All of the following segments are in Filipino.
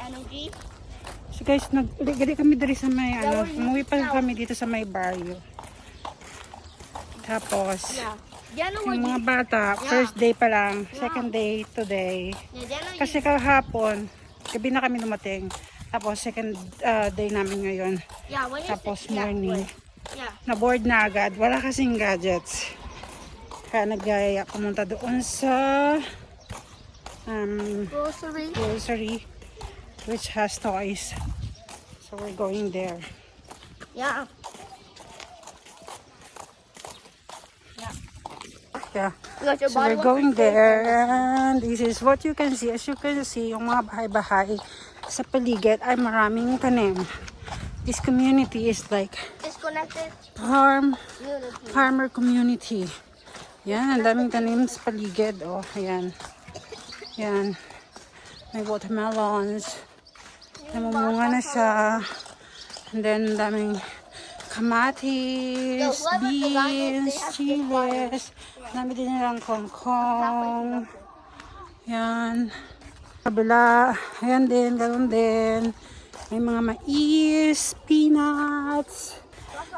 energy. So guys, naggali kami diri sa may umuwi pa kami dito sa may barrio. Tapos, yung mga bata, first day pa lang, second day today. Kasi kahapon, gabi na kami dumating. Tapos second day namin ngayon. Tapos morning. Na-board na agad. Wala kasing gadgets. Kaya nagyayaya pumunta doon sa grocery which has toys. So we're going there. Yeah. Yeah. So we're going there and this is what you can see. As you can see, yung mga bahay-bahay sa paligid ay maraming tanim. This community is like Disconnected. Farmer community. Yan, ang daming tanim sa paligid. Oh, ayan. Yan. May watermelons. Namumunga na siya. And then, ang daming kamatis, beans, chiles. Dami din nilang kongkong. Yan. Kabila. Ayan din, ganoon din. May mga mais, peanuts.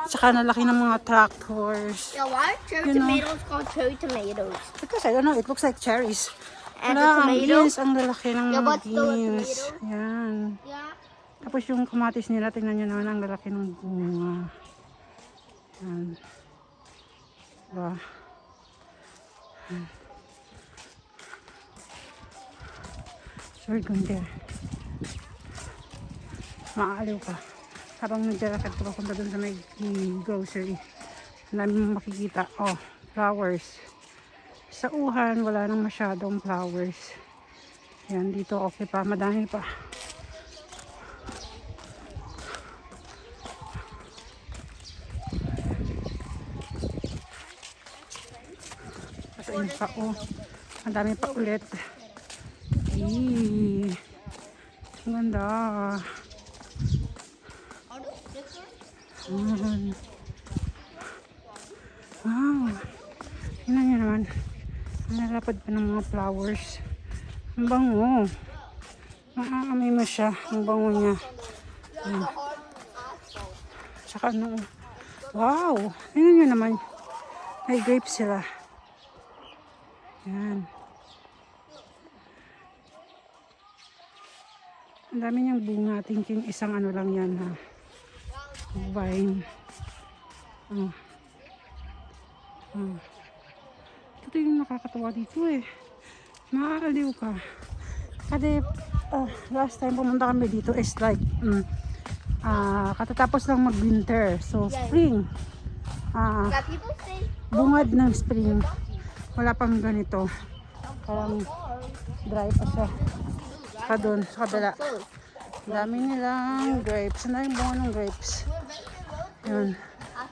Tsaka nalaki ng mga tractors. Yeah, why are cherry tomatoes called cherry tomatoes? Because I don't know, it looks like cherries. And Wala, the ang tomato? beans, ang lalaki ng mga what's the beans. tomato? Yan. Yeah. Tapos yung kamatis nila, tingnan nyo naman ang lalaki ng bunga. Yan. Diba? So we're going there. Maaaliw ka. Habang naglalakad ka papunta dun sa may grocery. Ang dami mong makikita. Oh, flowers. Sa uhan, wala nang masyadong flowers. Yan, dito okay pa. Madami pa. Kasi yun pa, oh. Madami pa ulit. Eee. Ang ganda. Wow. Tingnan nyo naman. Nalapad pa ng mga flowers. Ang bango. Maaamoy mo siya. Ang bango niya. Ayan. Tsaka ano. Wow. Tingnan nyo naman. May grapes sila. Ayan. Ang dami niyang bunga. Thinking isang ano lang yan ha. Vine. Ito yung nakakatawa dito eh. Maaaliw ka. Kasi last time pumunta kami dito is like katatapos lang mag-winter. So spring. Bungad ng spring. Wala pang ganito. Parang dry pa siya. Saka doon sa kabila. Dami nilang grapes. Ano yung bunga ng grapes? Yun.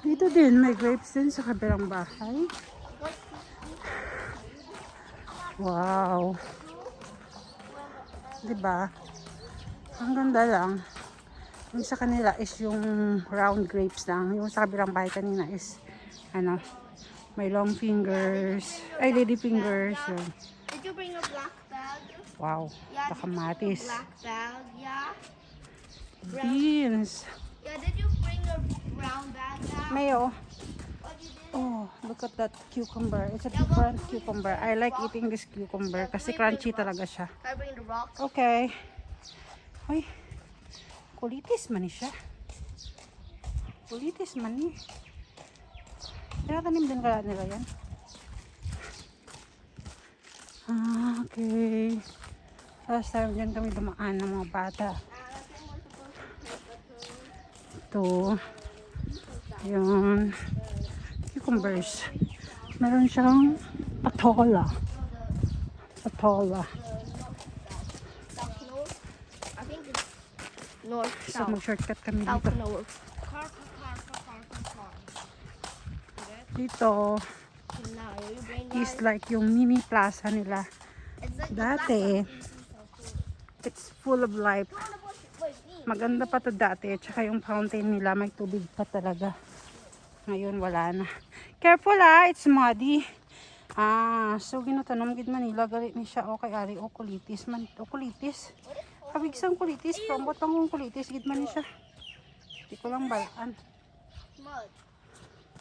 Dito din, may grapes din sa kabilang bahay. Wow. Diba? Ang ganda lang. Yung sa kanila is yung round grapes lang. Yung sa kabilang bahay kanina is, ano, may long fingers. Ay, lady fingers. Yun. Did you bring a black bag? Wow. Kamatis. Black bag, yeah. Beans. Yeah, did you bring a brown bag now? Mayo. What you did? Oh, look at that cucumber. It's a different cucumber. I like eating this cucumber kasi crunchy talaga siya. Can I bring the rocks? Okay. Uy. Kulitis man siya. Kulitis man eh. Tinatanim din kaya nila yan. Okay. Last time dyan kami dumaan ng mga bata. Ito. Yun. Cucumbers. Meron siyang patola. Patola. I think it's north, So south. mag-shortcut kami South dito. north. Dito Now, you bring is like yung mini plaza nila. It's like Dati, it's full of life. Maganda pa to dati. Tsaka yung fountain nila, may tubig pa talaga. Ngayon, wala na. Careful it's muddy. So ginatanom gid Manila, galit ni siya. Okay, ari, okulitis man. Okulitis. Awig sang kulitis, promote lang kong kulitis, gid man ni siya. Di ko lang balaan. Mud.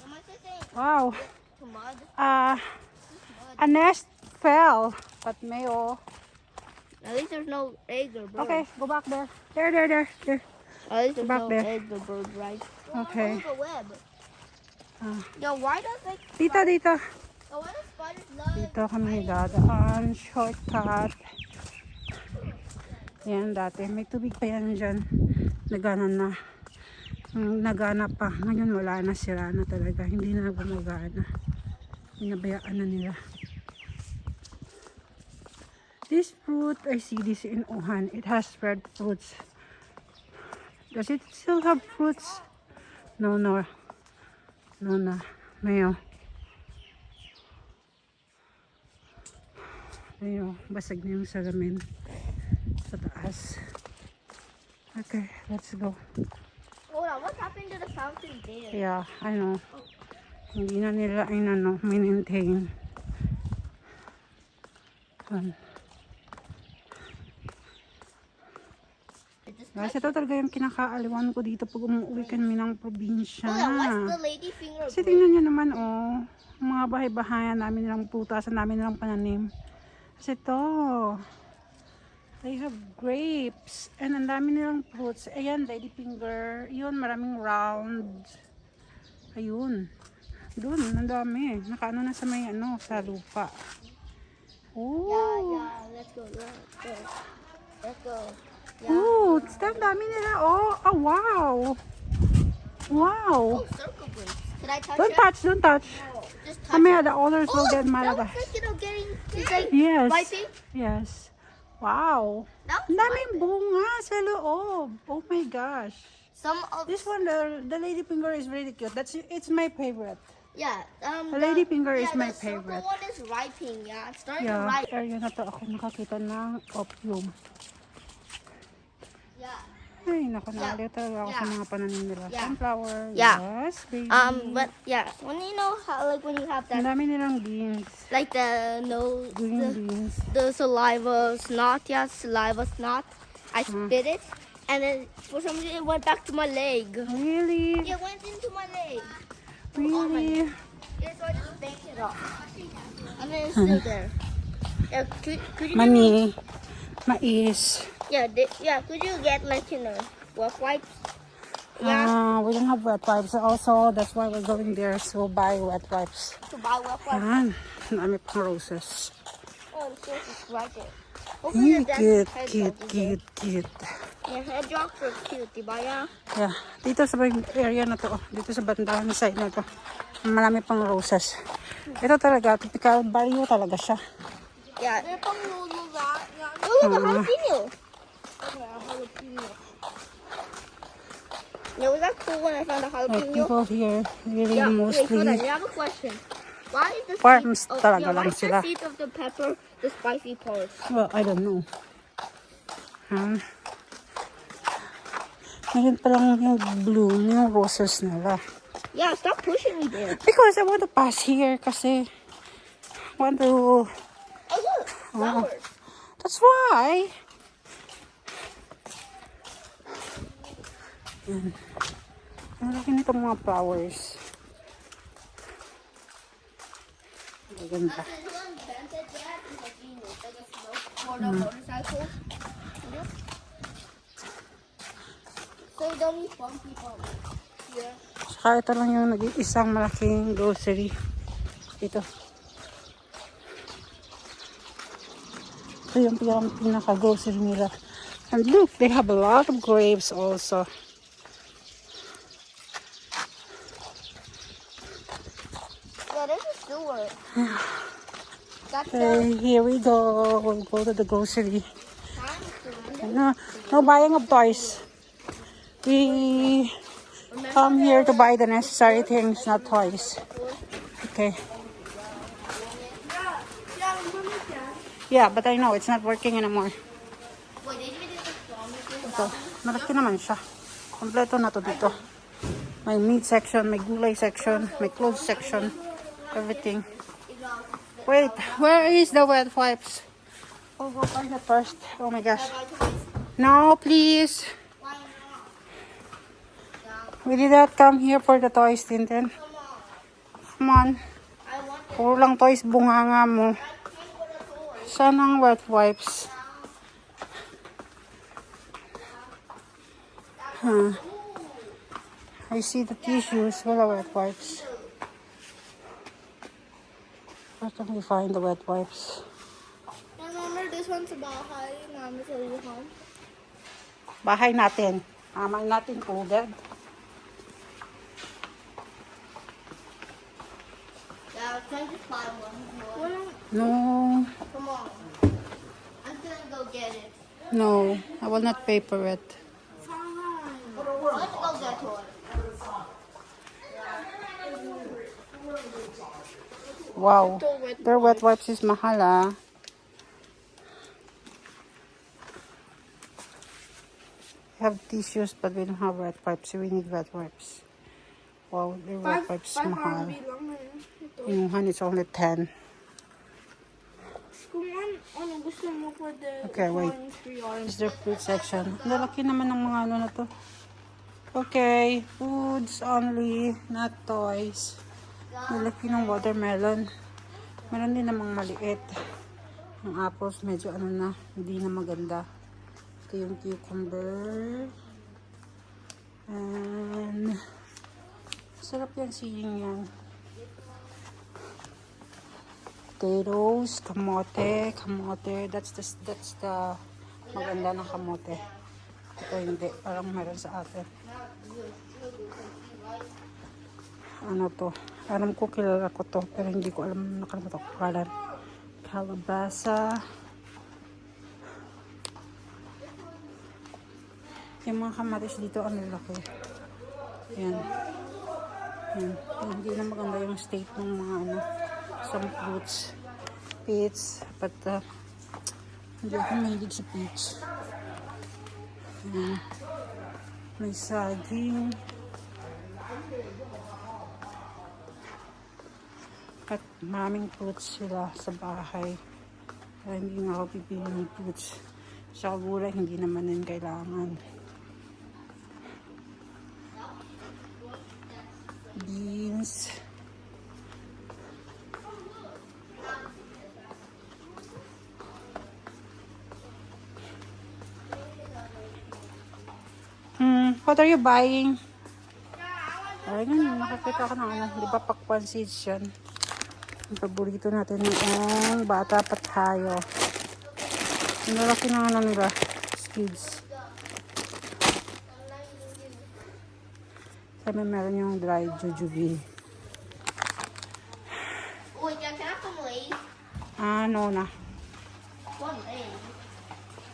Am I saying Wow. to mud? A nest fell, but mayo. At least there's no egg or bird. Okay, go back there. There. At least there's back no there. egg or bird, right? Okay. Oh, the web. Ah. Yo, why does like Dito. yo, why does spiders love? Dito kami dadaan. Shortcut. Yan dati. May tubig pa yan dyan. Nagana na. Nagana pa. Ngayon wala na. Sira na talaga. Hindi na gumagana. Pinabayaan na nila. This fruit, I see this in Wuhan. It has red fruits. Does it still have fruits? No. Mayo. Basag na yung salamin sa taas. Okay, let's go. Hold on, what's happening to the fountain there? Yeah, I know. Hindi na nila maintain. Guys, ito talaga yung kinakaaliwan ko dito pag umuwi kami ng probinsya. Oh yeah, what's the lady finger? Kasi tingnan nyo naman, mga bahay-bahayan namin nilang putasan namin nilang pananim. Kasi ito, they have grapes. And ang dami nilang fruits. Ayan, ladyfinger. Yun, maraming round. Ayun. Doon, ang dami. Nakaano na sa may sa lupa. Oh. Yeah, let's go. Yeah. Oh, ang dami nila. Oh, wow. Oh, circle grapes. Can I touch Don't it? touch. No, just touch Mamaya, it. the others will get mad That at was us. like, getting, it's like Yes. wiping. Yes. Wow. That was Ang daming wiping. bunga sa loob. Oh my gosh. Some of This one, the ladyfinger is really cute. It's my favorite. yeah. The ladyfinger is my the circle favorite. one is ripening. Yeah, it's starting to Yeah, ripe. area na to ako nakakita ng opium. Yeah. Ay, naku, naaliw talaga ako sa mga pananim nila. Yeah. Sunflower, Yeah. yes, baby. But yeah, when you know how like when you have Ang that dami nilang beans. like the nose, Green beans. the saliva snot, saliva snot. I spit it, and then for some reason it went back to my leg. Really? It went into my leg. Really? Yeah, so I just banked it off, and then it's still there. Yeah, could you? Mani, mais. Could you get like wet wipes? Yeah, We don't have wet wipes. Also, that's why we're going there. So buy wet wipes. to buy wet wipes. Yan. Ang dami pang roses. Oh, the source is right there. Hopefully the Cute, head cute, drops is there. cute, cute. Yeah, head drops are cute, diba? Yeah. Yeah. Dito sa area na to, dito sa bandahan side na to, marami pang roses. Ito talaga, typical barrio talaga siya. Yeah. Oh, look, a jalapeno. Yeah, was that cool when I found a Like jalapeno? people here, really Yeah, wait, hold on. mostly I have a question. Why is the farms seed talaga why lang is the sila. seed of the pepper the spicy part? Well, I don't know. Ngayon pa lang yung bloom, yung roses nila. Yeah, stop pushing me there. Because I want to pass here kasi I want to... Oh, look, flowers. That's why. Yan. Ang laki nitong mga flowers. Maganda. Who invented that? Like, like a smoke for the motorcycles. Yeah. So you don't need fun people. Yeah. Saka ito lang yung nag-iisang malaking grocery. Ito. Ito yung pinaka-grocery nila. And look, they have a lot of grapes also. Yeah, there's a sewer. That's Okay, here we go. We'll go to the grocery. the No buying of toys. We come here to buy the necessary things, not toys. Okay. Yeah, but I know it's not working anymore. Wait, they did it Ito, malaki naman siya. Kompleto na to dito. May meat section, may gulay section, may clothes section, everything. Wait, where is the wet wipes? Oh, go find it first. Oh my gosh. No, please. Why not? Yeah. We did not come here for the toys, Tintin. Come on. Come on. I want it. Puro lang toys, bunganga mo. I came for the toy. Saan ang wet wipes? Huh. I see the tissues. Wala wet wipes. Where can we find the wet wipes? Remember this one's about how Mama told you home? Bahay natin. Amay natin folded. Yeah, can I just buy one? No. Come on. I'm gonna go get it. No. I will not pay for it. Fine. Let's go get one. Wow. Their wet wipes is mahal ah. We have tissues but we don't have wet wipes. So we need wet wipes. Wow, their wet wipes is mahal. Inuhan it's only 10. Kung ano gusto mo for the Okay, wait. orange for your This is their fruit section. Ang lalaki naman ng mga ano na to. Okay, foods only, not toys. Lalaki ng watermelon. Meron din namang maliit. Ang apples medyo ano na, hindi na maganda. Ito yung cucumber. And sarap yung siling yan. Potatoes, kamote. That's the maganda na kamote. Ito hindi, parang meron sa atin. Ano to? Alam ko, kilala ko to, pero hindi ko alam, nakalimutan ko kalan. Kalabasa. Yung mga kamatis dito, ano laki. Yan. Yan. Hindi na maganda yung state ng mga ano, some fruits. Peach. But, hindi ako mahilig sa peach. Yan. May saging. At maraming fruits sila sa bahay. Kaya hindi nga ako pipili ng fruits. Sa gulay, hindi naman din kailangan. Beans. What are you buying? Ayun, nakakita ko ng ano, di ba pakwan seeds yan? Ang paborito natin yung bata pa tayo. Ang lalaki ng ano nila, seeds. Sabi meron yung dried jujube. Wait, can I have some Lay's? No na. One Lay's.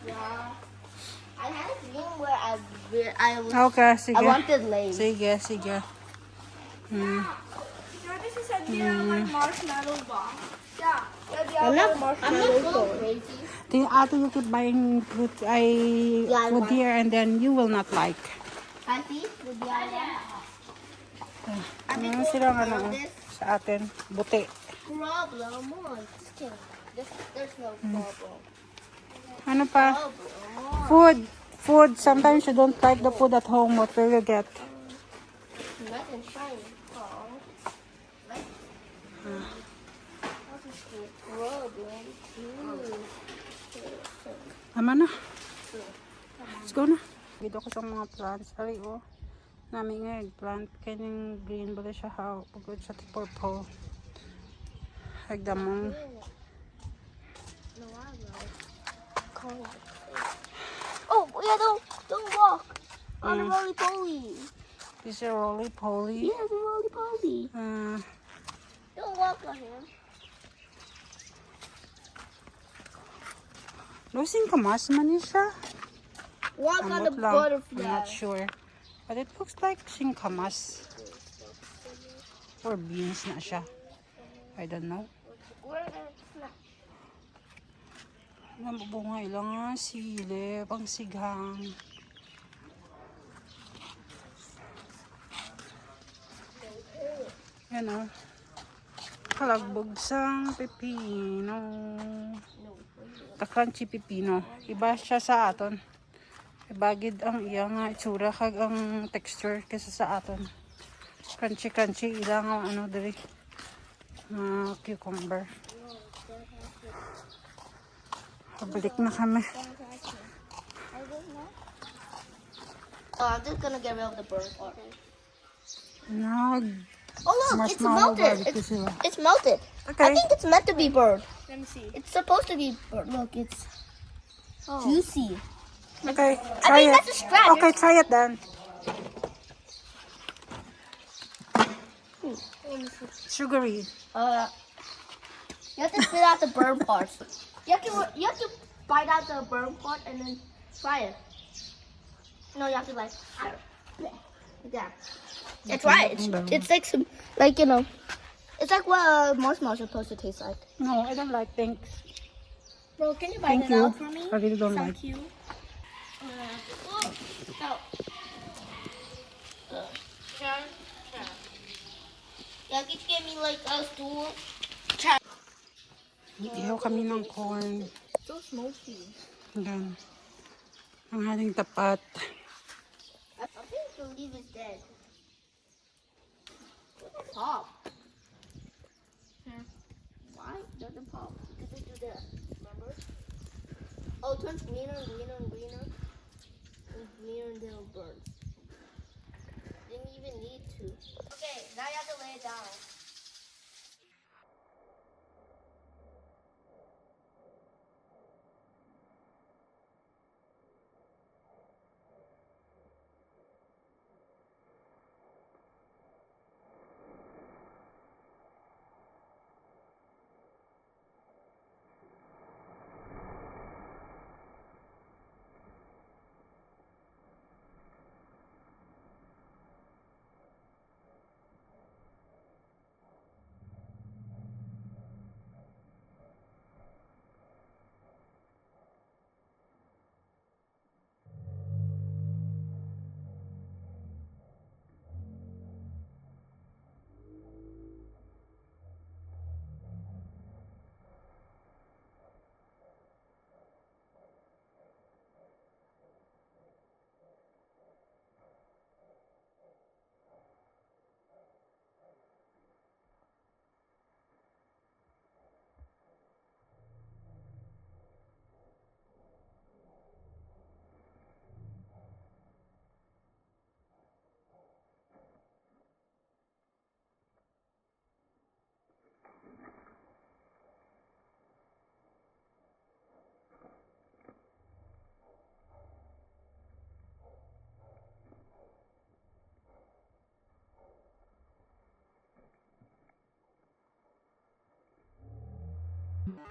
Yeah. I had a dream where Okay, I sige. wanted Lay's. Sige. This is a deal my marshmallow box. Yeah. I'm not so crazy. The after you keep buying fruit, Yeah, I food want. here and then you will not like. I see the Ano silang ano sa atin? Buti. problem. What? There's no problem. Ano pa? Problem. Food. Sometimes you don't like the food at home. What will you get? Nice and shiny. Oh. What is the problem? Tama na. Let's go na. Dito ko sa mga plants. Ari, oh. Namin nga eggplant. Kanyang green ba siya? How? Pagod siya purple. Hagdamong. No, I know. Oh, yeah, don't walk on the roly-poly. This is a roly-poly. Yeah, the roly-poly. Don't walk on him. Losing kamas man niya siya. Walk on the Amot lang. butterfly. I'm not sure. But it looks like singkamas. Or beans na siya. I don't know. Where is that? Nabubungay lang nga sili, pang sighang. Yan o. Kalagbog sang pepino. The crunchy pepino. Iba siya sa aton. bagid ang iyang itsura kag ang texture kaysa sa aton. Crunchy ilang ang ano diri. Cucumber. Pabalik na kami. Oh, I'm just gonna get rid of the burnt part. Nag Oh look, it's marshmallow melted. barbecue sila. It's melted. Okay. I think it's meant to be burnt. Let me see. It's supposed to be burnt. Look, it's juicy. Okay, I try think it. that's a scratch. Okay, try it then. Sugary. You have to spit out the burnt parts. You have to bite out the burnt part and then try it. No, you have to like that. Yeah, try it. It's like some it's like what marshmallows are supposed to taste like. No, I don't like things. Bro, can you bite Thank it you. out for me? I really don't like. Thank you. Yeah, can you get me like a stool? Ihaw kami ng corn. So smoky. Yan. Ang haling tapat. I think the leaf is dead. Look at pop. Why doesn't pop? Because it do that. Remember? Oh, it turns greener and greener and greener. And greener and then it burns. Didn't even need to. Okay, now you have to lay it down.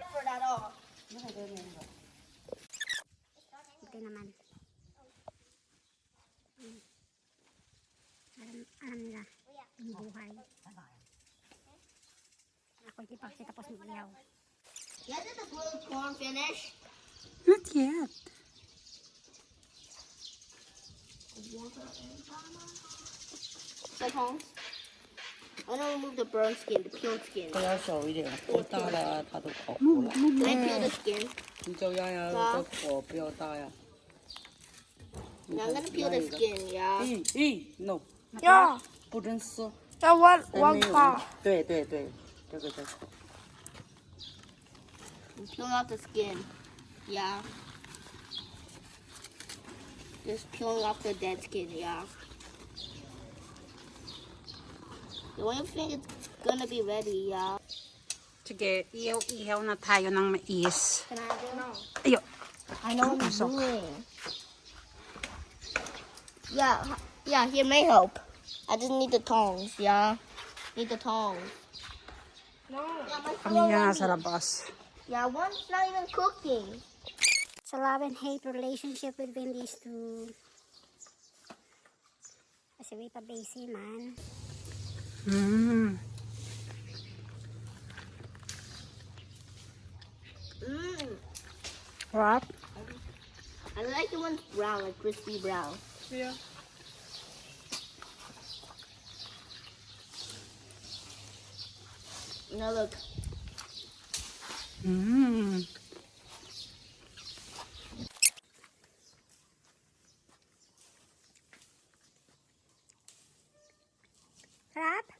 For that off. Ito naman. Alam nila. Yung buhay. Ako hindi pa kasi tapos mag-iyaw. Yeah, did the grilled corn finish? Not yet. Like home? I want to remove the burnt skin, the peeled skin. 它要小一点，火大了它都烤糊了。 Can I peel the skin? 你就要呀，这火不要大呀。 Now I'm gonna peel the skin, yeah. ，no， Yeah. 不准撕。 That one 没 one 有 part. 对对对，这个。 Peel out the skin. Yeah. Just peeling off the dead skin, yeah. When you think it's gonna be ready, yeah. Sige, ihaw na tayo ng mais. Can I do now? Ayo. I know what Usok. I'm doing. Yeah, here may help. I just need the tongs, yeah. Need the tongs. No. Yeah, my Kami flour nga ready. sa labas. Yeah, one's not even cooking. It's a love and hate relationship between these two. Kasi may pa-basi man. What? I like the ones brown, like crispy brown. Yeah. Now look. Sarap?